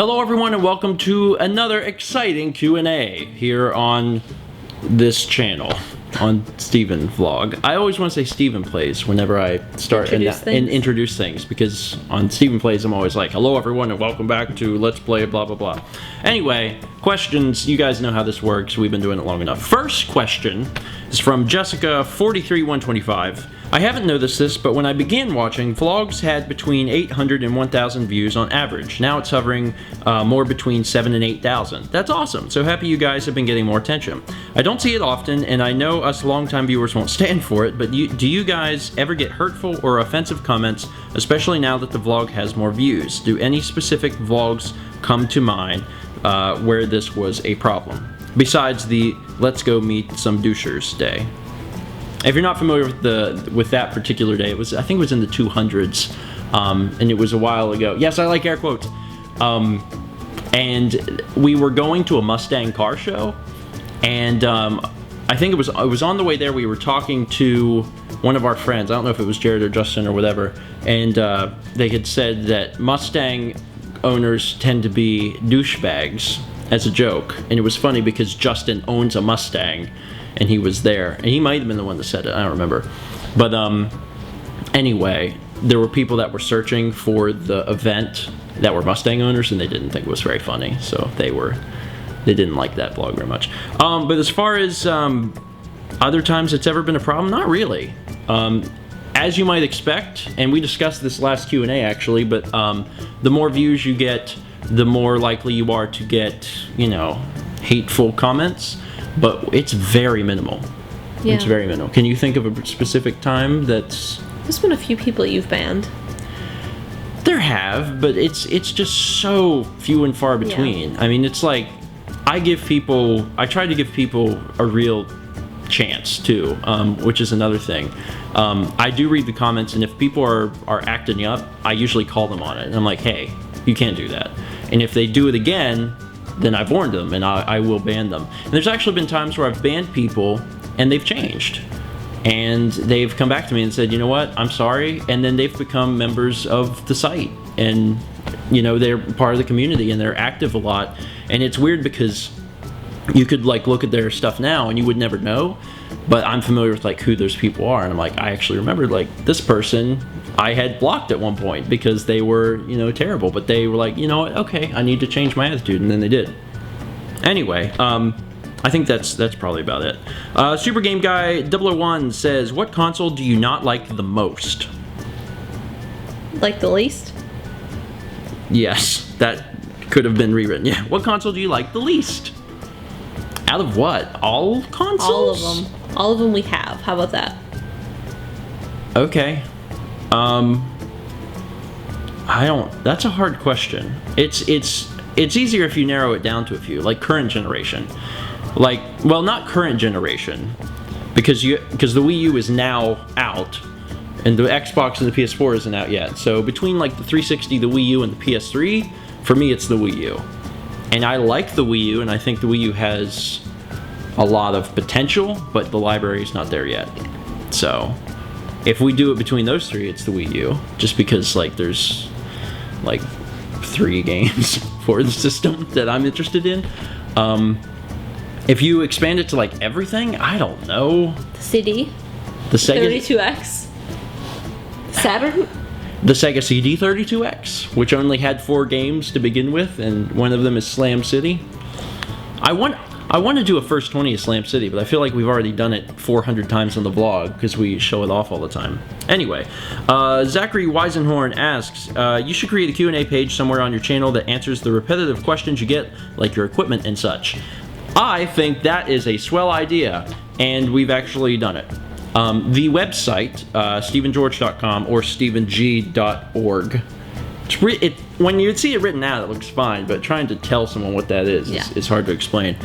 Hello everyone and welcome to another exciting Q&A here on this channel, on StephenVlog. I always want to say Stephen Plays whenever I start and introduce things, because on Stephen Plays I'm always like, hello everyone and welcome back to Let's Play blah blah blah. Anyway, questions, you guys know how this works, we've been doing it long enough. First question is from Jessica 43125. I haven't noticed this, but when I began watching, vlogs had between 800 and 1,000 views on average. Now it's hovering more between 7 and 8,000. That's awesome. So happy you guys have been getting more attention. I don't see it often, and I know us longtime viewers won't stand for it, but do you guys ever get hurtful or offensive comments, especially now that the vlog has more views? Do any specific vlogs come to mind where this was a problem? Besides the let's go meet some douchers day. If you're not familiar with that particular day, I think it was in the 200s, and it was a while ago. Yes, I like air quotes. And we were going to a Mustang car show, and I think it was on the way there. We were talking to one of our friends. I don't know if it was Jared or Justin or whatever, and they had said that Mustang owners tend to be douchebags as a joke, and it was funny because Justin owns a Mustang. And he was there, and he might have been the one that said it, I don't remember. But anyway, there were people that were searching for the event that were Mustang owners, and they didn't think it was very funny, so they didn't like that vlog very much. But as far as other times it's ever been a problem, not really. As you might expect, and we discussed this last Q&A actually, but the more views you get, the more likely you are to get, you know, hateful comments. But it's very minimal. Yeah. It's very minimal. Can you think of a specific time that's... There's been a few people you've banned. There have, but it's just so few and far between. Yeah. I mean, it's like, I try to give people a real chance too, which is another thing. I do read the comments, and if people are acting up, I usually call them on it. And I'm like, hey, you can't do that. And if they do it again, then I've warned them, and I will ban them. And there's actually been times where I've banned people, and they've changed. And they've come back to me and said, you know what, I'm sorry, and then they've become members of the site. And, you know, they're part of the community, and they're active a lot. And it's weird because you could, like, look at their stuff now, and you would never know. But I'm familiar with, like, who those people are, and I'm like, I actually remembered, like, this person I had blocked at one point because they were, you know, terrible. But they were like, you know what, okay, I need to change my attitude, and then they did. Anyway, I think that's probably about it. Super Game Guy 001 says, what console do you not like the most? Like the least? Yes, that could have been rewritten. Yeah, what console do you like the least? Out of what? All consoles? All of them. All of them we have. How about that? Okay. That's a hard question. It's easier if you narrow it down to a few, like current generation. Like, well, not current generation, because the Wii U is now out, and the Xbox and the PS4 isn't out yet. So between like the 360, the Wii U, and the PS3, for me it's the Wii U. And I like the Wii U, and I think the Wii U has a lot of potential, but the library is not there yet. So if we do it between those three, it's the Wii U, just because like there's like 3 games for the system that I'm interested in. If you expand it to like everything, I don't know. The CD? The Sega 32X? Saturn? The Sega CD 32X, which only had 4 games to begin with, and one of them is Slam City. I want to do a first 20 of Slam City, but I feel like we've already done it 400 times on the vlog because we show it off all the time. Anyway, Zachary Weisenhorn asks, you should create a Q&A page somewhere on your channel that answers the repetitive questions you get, like your equipment and such. I think that is a swell idea, and we've actually done it. The website, stephengeorge.com or stephenG.org. When you see it written out, it looks fine, but trying to tell someone what that is hard to explain.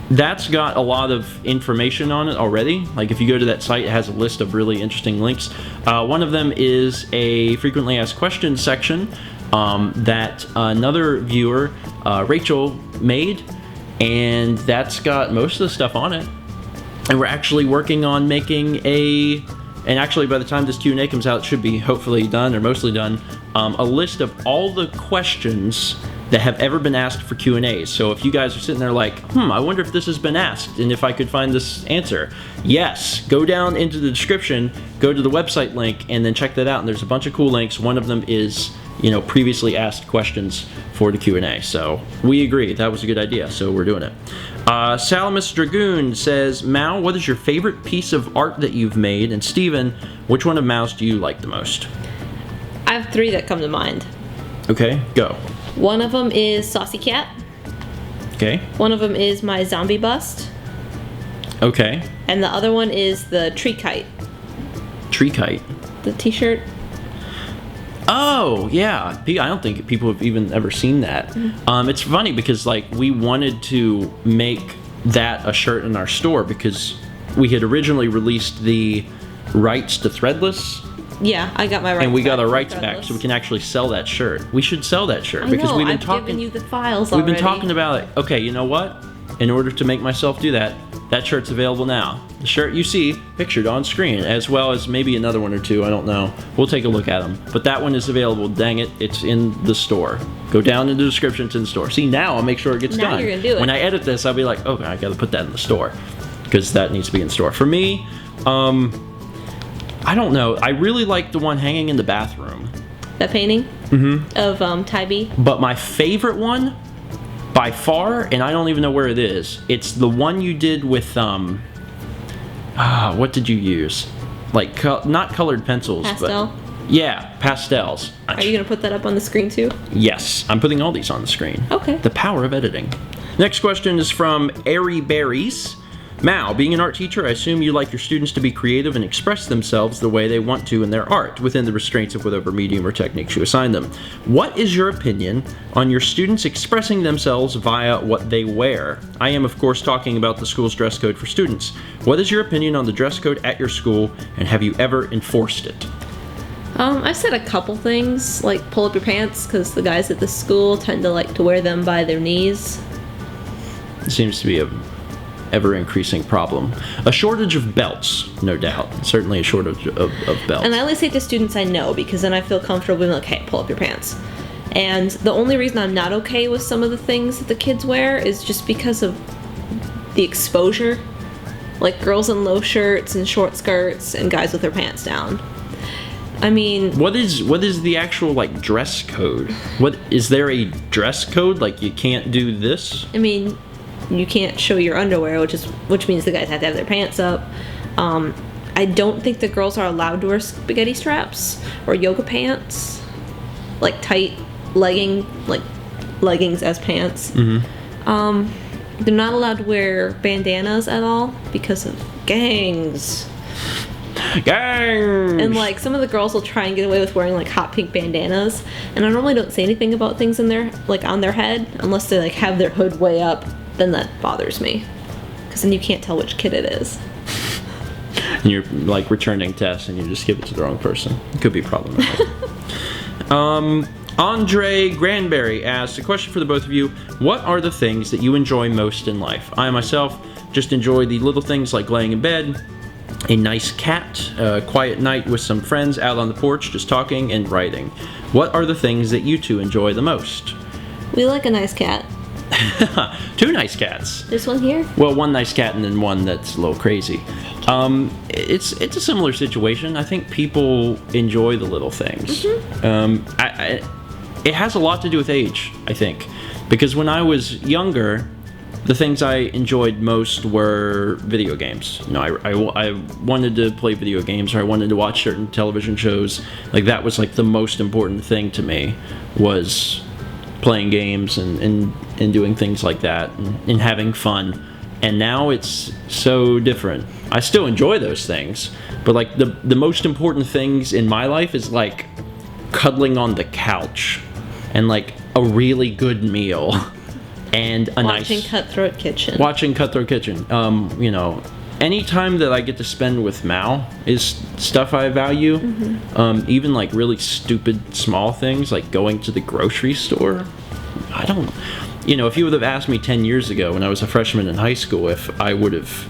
That's got a lot of information on it already. Like if you go to that site, it has a list of really interesting links. One of them is a frequently asked questions section that another viewer, Rachel, made, and that's got most of the stuff on it. And we're actually working on making and actually by the time this Q&A comes out, it should be hopefully done or mostly done, a list of all the questions that have ever been asked for Q&As. So if you guys are sitting there like, I wonder if this has been asked and if I could find this answer. Yes, go down into the description, go to the website link, and then check that out. And there's a bunch of cool links. One of them is, previously asked questions for the Q&A. So we agree, that was a good idea, so we're doing it. Salimus Dragoon says, Mal, what is your favorite piece of art that you've made? And Steven, which one of Mal's do you like the most? I have 3 that come to mind. Okay, go. One of them is Saucy Cat. Okay. One of them is my zombie bust. Okay. And the other one is the tree kite. Tree kite? The t-shirt. Oh, yeah. I don't think people have even ever seen that. Mm-hmm. It's funny because, we wanted to make that a shirt in our store because we had originally released the rights to Threadless. Yeah, I got my rights back. And we got our rights back, so we can actually sell that shirt. We should sell that shirt because we've been talking. Given you the files already. We've been talking about it. Okay, you know what? In order to make myself do that, that shirt's available now. The shirt you see pictured on screen, as well as maybe another one or two. I don't know. We'll take a look at them. But that one is available. Dang it, it's in the store. Go down in the description. It's in the store. See, now I'll make sure it gets done. Now you're gonna do it. When I edit this, I'll be like, okay, I gotta put that in the store because that needs to be in the store. For me, I don't know. I really like the one hanging in the bathroom. That painting? Mm-hmm. Of Tybee? But my favorite one, by far, and I don't even know where it is, it's the one you did with, what did you use? Not colored pencils, Pastel? but... Yeah, pastels. Are you going to put that up on the screen too? Yes, I'm putting all these on the screen. Okay. The power of editing. Next question is from EriiBerries. Mal, being an art teacher, I assume you like your students to be creative and express themselves the way they want to in their art, within the restraints of whatever medium or techniques you assign them. What is your opinion on your students expressing themselves via what they wear? I am, of course, talking about the school's dress code for students. What is your opinion on the dress code at your school, and have you ever enforced it? I've said a couple things, like pull up your pants, because the guys at the school tend to like to wear them by their knees. It seems to be a ever-increasing problem. A shortage of belts, no doubt. Certainly a shortage of belts. And I only say to students I know, because then I feel comfortable being like, hey, pull up your pants. And the only reason I'm not okay with some of the things that the kids wear is just because of the exposure. Like girls in low shirts and short skirts and guys with their pants down. I mean... What is the actual, dress code? Is there a dress code? You can't do this? I mean... You can't show your underwear, which means the guys have to have their pants up. I don't think the girls are allowed to wear spaghetti straps or yoga pants, tight leggings as pants. Mm-hmm. They're not allowed to wear bandanas at all because of gangs. Gangs! And some of the girls will try and get away with wearing hot pink bandanas, and I normally don't say anything about things in their on their head unless they have their hood way up. Then that bothers me, because then you can't tell which kid it is. And you're returning tests and you just give it to the wrong person. It could be problematic. Andre Granberry asks, a question for the both of you. What are the things that you enjoy most in life? I myself just enjoy the little things like laying in bed, a nice cat, a quiet night with some friends out on the porch just talking and writing. What are the things that you two enjoy the most? We like a nice cat. 2 nice cats. There's one here? Well, one nice cat and then one that's a little crazy. It's a similar situation. I think people enjoy the little things. Mm-hmm. It has a lot to do with age, I think. Because when I was younger, the things I enjoyed most were video games. I wanted to play video games, or I wanted to watch certain television shows. That was the most important thing to me, was playing games and doing things like that and having fun. And now it's so different. I still enjoy those things, but the most important things in my life is cuddling on the couch and a really good meal and Watching Cutthroat Kitchen. Watching Cutthroat Kitchen. Any time that I get to spend with Mal is stuff I value. Mm-hmm. Even really stupid small things like going to the grocery store. I don't... if you would have asked me 10 years ago when I was a freshman in high school if I would have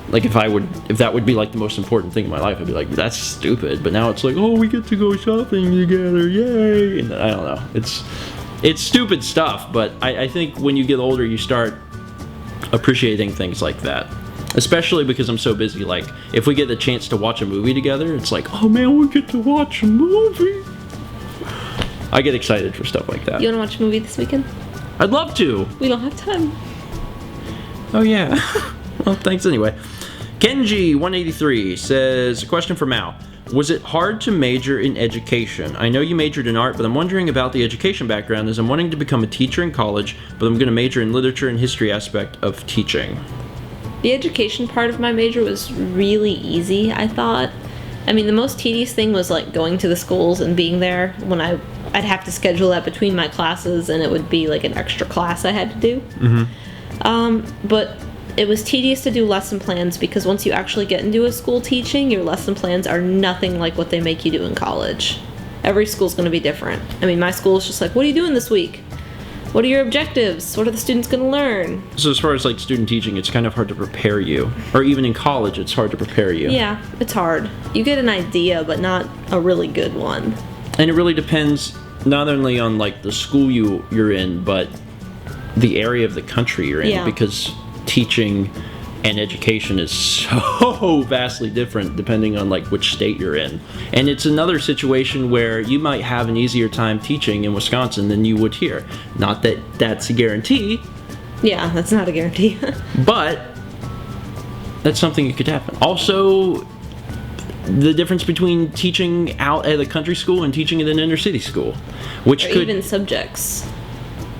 Like if that would be like the most important thing in my life, I'd be like, that's stupid. But now it's like, oh, we get to go shopping together, yay! And I don't know, it's stupid stuff. But I think when you get older, you start appreciating things like that. Especially because I'm so busy. Like if we get the chance to watch a movie together, it's like, oh man, we get to watch a movie. I get excited for stuff like that. You want to watch a movie this weekend? I'd love to. We don't have time. Oh yeah. Well, thanks anyway. Kenji183 says, a question for Mao. Was it hard to major in education? I know you majored in art, but I'm wondering about the education background, as I'm wanting to become a teacher in college, but I'm going to major in literature and history aspect of teaching. The education part of my major was really easy, I thought. I mean, the most tedious thing was like going to the schools and being there when I'd have to schedule that between my classes, and it would be like an extra class I had to do. Mm-hmm. But it was tedious to do lesson plans, because once you actually get into a school teaching, your lesson plans are nothing like what they make you do in college. Every school's going to be different. I mean, my school's just like, what are you doing this week? What are your objectives? What are the students going to learn? So as far as like student teaching, it's kind of hard to prepare you. Or even in college, it's hard to prepare you. Yeah, it's hard. You get an idea, but not a really good one. And it really depends not only on like the school you're in, but the area of the country you're in. Yeah. Because teaching and education is so vastly different depending on like which state you're in. And it's another situation where you might have an easier time teaching in Wisconsin than you would here. Not that that's a guarantee. Yeah, that's not a guarantee. But that's something that could happen. Also, the difference between teaching out at a country school and teaching at an inner city school, which or could even subjects.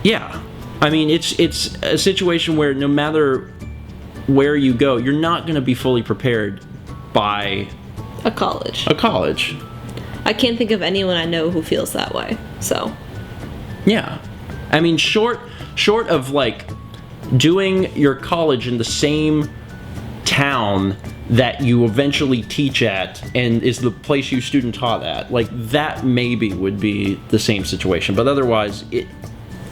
Yeah. I mean, it's a situation where no matter where you go, you're not going to be fully prepared by a college. I can't think of anyone I know who feels that way. So, yeah. I mean, short of like doing your college in the same town that you eventually teach at and is the place you student taught at, like that maybe would be the same situation. But otherwise,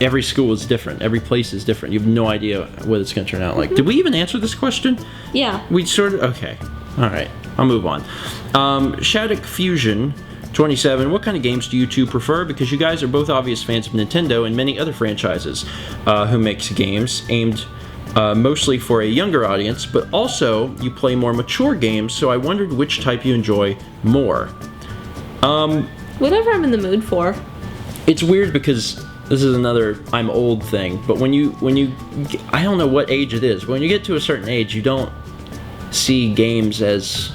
every school is different. Every place is different. You have no idea what it's going to turn out like. Did we even answer this question? Yeah. We sort of... Okay. All right. I'll move on. Shattuck Fusion 27. What kind of games do you two prefer? Because you guys are both obvious fans of Nintendo and many other franchises who makes games aimed mostly for a younger audience, but also you play more mature games, so I wondered which type you enjoy more. Whatever I'm in the mood for. It's weird because... This is another I'm old thing, but when you I don't know what age it is, but when you get to a certain age, you don't see games as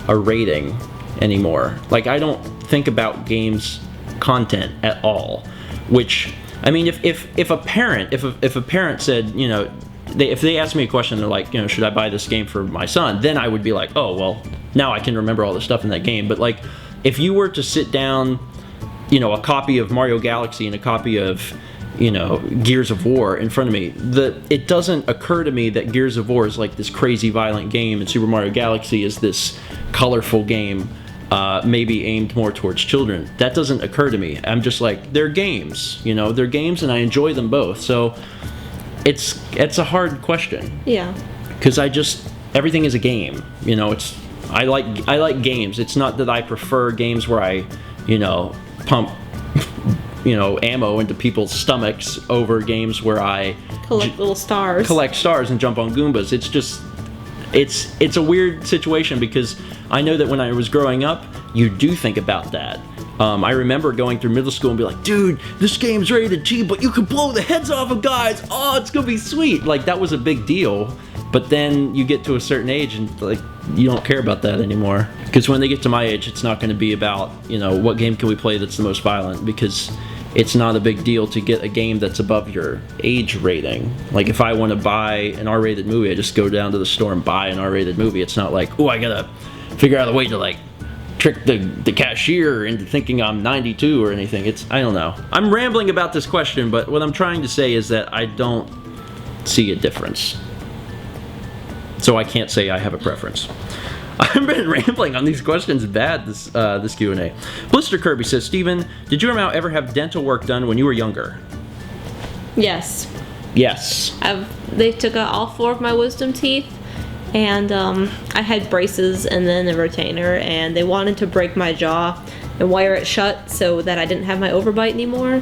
a rating anymore. Like, I don't think about games content at all, which, I mean, if a parent said, you know, if they asked me a question, they're like, you know, should I buy this game for my son? Then I would be like, oh, well, now I can remember all the stuff in that game. But like, if you were to sit down, you know, a copy of Mario Galaxy and a copy of, you know, Gears of War in front of me, it doesn't occur to me that Gears of War is like this crazy violent game and Super Mario Galaxy is this colorful game, maybe aimed more towards children. That doesn't occur to me. I'm just like, they're games, you know, they're games and I enjoy them both. So it's a hard question. Yeah. Because everything is a game, you know. I like games. It's not that I prefer games where I, you know, pump, you know, ammo into people's stomachs over games where I collect stars and jump on Goombas. It's just, it's a weird situation because I know that when I was growing up, you do think about that. I remember going through middle school and be like, dude, this game's rated G, but you can blow the heads off of guys. Oh, it's gonna be sweet. Like, that was a big deal. But then you get to a certain age and like you don't care about that anymore. Because when they get to my age, it's not going to be about, you know, what game can we play that's the most violent, because it's not a big deal to get a game that's above your age rating. Like, if I want to buy an R-rated movie, I just go down to the store and buy an R-rated movie. It's not like, oh, I gotta figure out a way to like trick the cashier into thinking I'm 92 or anything. I don't know. I'm rambling about this question, but what I'm trying to say is that I don't see a difference. So I can't say I have a preference. I've been rambling on these questions bad this Q&A. BlisterKirby says, Steven, did you or Mal ever have dental work done when you were younger? Yes. Yes. They took out all 4 of my wisdom teeth, and I had braces and then a retainer, and they wanted to break my jaw and wire it shut so that I didn't have my overbite anymore,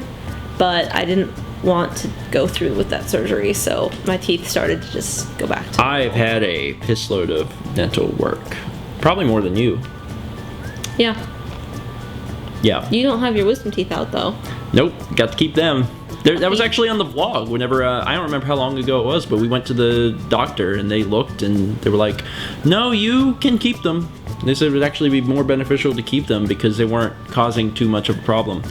but I didn't want to go through with that surgery, so my teeth started to just go back to I've had a piss load of dental work. Probably more than you. Yeah. Yeah. You don't have your wisdom teeth out, though. Nope, got to keep them. That was actually on the vlog whenever, I don't remember how long ago it was, but we went to the doctor and they looked and they were like, no, you can keep them. They said it would actually be more beneficial to keep them because they weren't causing too much of a problem.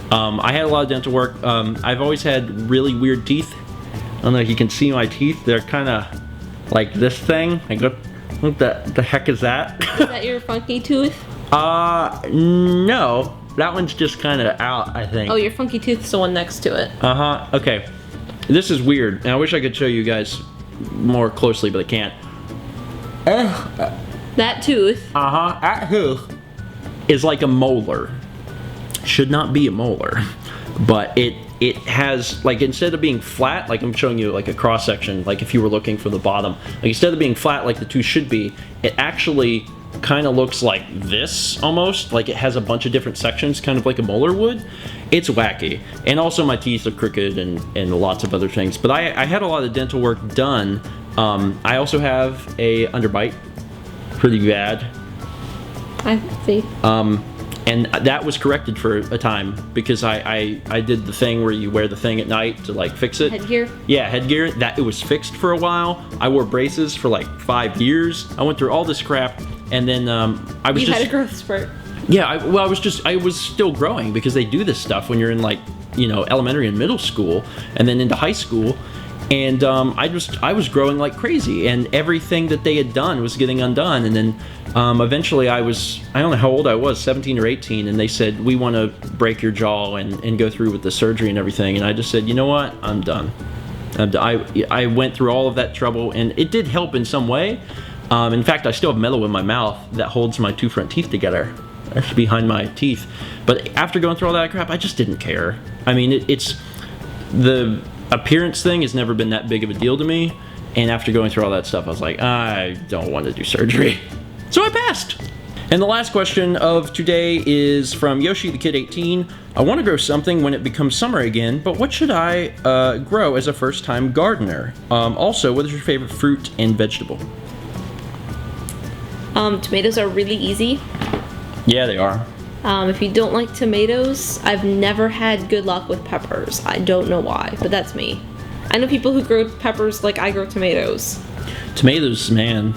I had a lot of dental work. I've always had really weird teeth. I don't know if you can see my teeth. They're kind of like this thing. What the heck is that? Is that your funky tooth? No. That one's just kind of out, I think. Oh, your funky tooth's the one next to it. Uh-huh. Okay. This is weird. And I wish I could show you guys more closely, but I can't. That tooth. Uh-huh. That tooth is like a molar. Should not be a molar. But it has, like, instead of being flat, like I'm showing you like a cross section, like if you were looking for the bottom, like instead of being flat like the tooth should be, it actually kind of looks like this almost, like it has a bunch of different sections, kind of like a molar would. It's wacky. And also my teeth are crooked and lots of other things. But I had a lot of dental work done. I also have a underbite, pretty bad. I see. And that was corrected for a time because I did the thing where you wear the thing at night to like fix it. Headgear? Yeah, headgear. That it was fixed for a while. I wore braces for like 5 years. I went through all this crap, and then I was You had a growth spurt. Yeah, I was still growing because they do this stuff when you're in like, you know, elementary and middle school, and then into high school. And I was growing like crazy, and everything that they had done was getting undone. And then eventually I don't know how old I was, 17 or 18, and they said, we want to break your jaw and go through with the surgery and everything. And I just said, you know what, I'm done. I went through all of that trouble, and it did help in some way. In fact, I still have metal in my mouth that holds my two front teeth together. Actually behind my teeth. But after going through all that crap, I just didn't care. I mean, it's the appearance thing has never been that big of a deal to me, and after going through all that stuff I was like, I don't want to do surgery. So I passed. And the last question of today is from Yoshi the Kid 18. I want to grow something when it becomes summer again, but what should I grow as a first-time gardener? Also, what is your favorite fruit and vegetable? Tomatoes are really easy. Yeah, they are. If you don't like tomatoes, I've never had good luck with peppers. I don't know why, but that's me. I know people who grow peppers like I grow tomatoes. Tomatoes, man.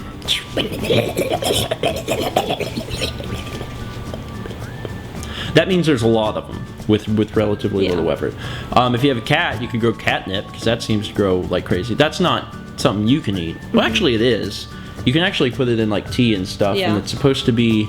That means there's a lot of them with relatively little effort. If you have a cat, you could grow catnip because that seems to grow like crazy. That's not something you can eat. Well, actually it is. You can actually put it in like tea and stuff, and it's supposed to be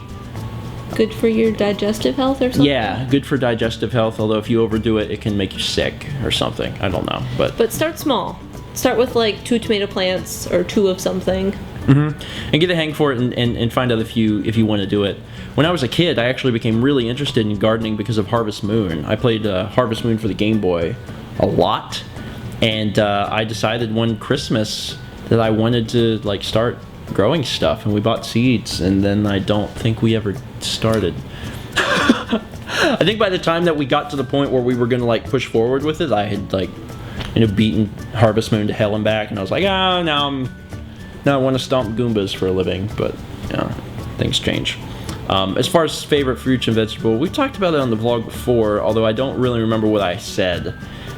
good for your digestive health or something? Yeah, good for digestive health, although if you overdo it, it can make you sick or something. I don't know, but start small. Start with like 2 tomato plants or 2 of something. Mm-hmm. And get a hang for it and find out if you want to do it. When I was a kid, I actually became really interested in gardening because of Harvest Moon. I played Harvest Moon for the Game Boy a lot, and I decided one Christmas that I wanted to like start growing stuff, and we bought seeds, and then I don't think we ever started. I think by the time that we got to the point where we were gonna like push forward with it, I had like, you know, beaten Harvest Moon to hell and back, and I was like, now I want to stomp Goombas for a living. But things change. As far as favorite fruits and vegetables, we talked about it on the vlog before, although I don't really remember what I said.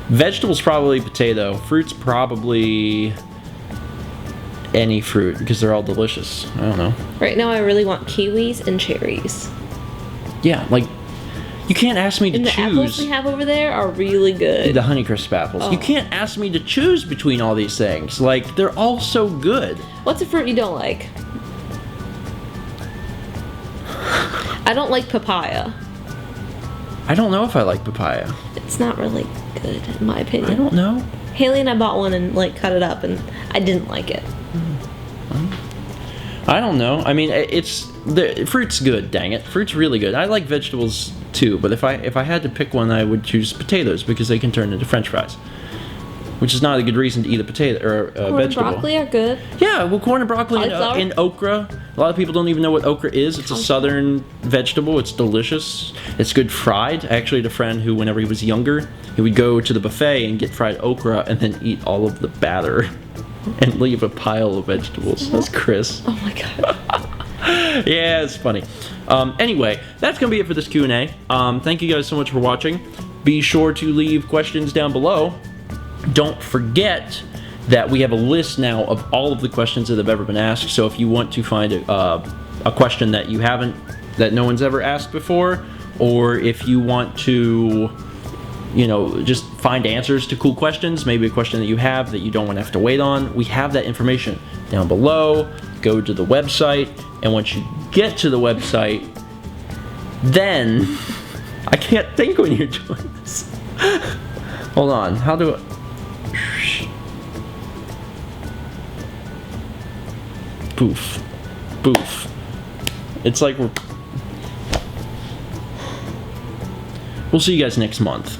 Vegetables probably potato, fruits probably any fruit because they're all delicious. I don't know. Right now I really want kiwis and cherries. Yeah, like you can't ask me to choose. And the apples we have over there are really good. The Honeycrisp apples. Oh. You can't ask me to choose between all these things. Like, they're all so good. What's a fruit you don't like? I don't like papaya. I don't know if I like papaya. It's not really good in my opinion. I don't know. Haley and I bought one and like cut it up, and I didn't like it. I don't know. I mean, the fruit's good. Dang it, fruit's really good. I like vegetables too, but if I had to pick one, I would choose potatoes because they can turn into French fries. which is not a good reason to eat a potato or a Corn vegetable. and broccoli are good. Yeah, well, corn and broccoli and okra. A lot of people don't even know what okra is. It's a southern vegetable. It's delicious. It's good fried. I actually had a friend who, whenever he was younger, he would go to the buffet and get fried okra and then eat all of the batter and leave a pile of vegetables. That's Chris. Oh my god. Yeah, it's funny. Anyway, that's going to be it for this Q&A. Thank you guys so much for watching. Be sure to leave questions down below. Don't forget that we have a list now of all of the questions that have ever been asked. So if you want to find a question that you haven't, that no one's ever asked before, or if you want to, you know, just find answers to cool questions, maybe a question that you have that you don't want to have to wait on, we have that information down below. Go to the website, and once you get to the website, then I can't think when you're doing this. Hold on, how do I... Poof. Poof. It's like we'll see you guys next month.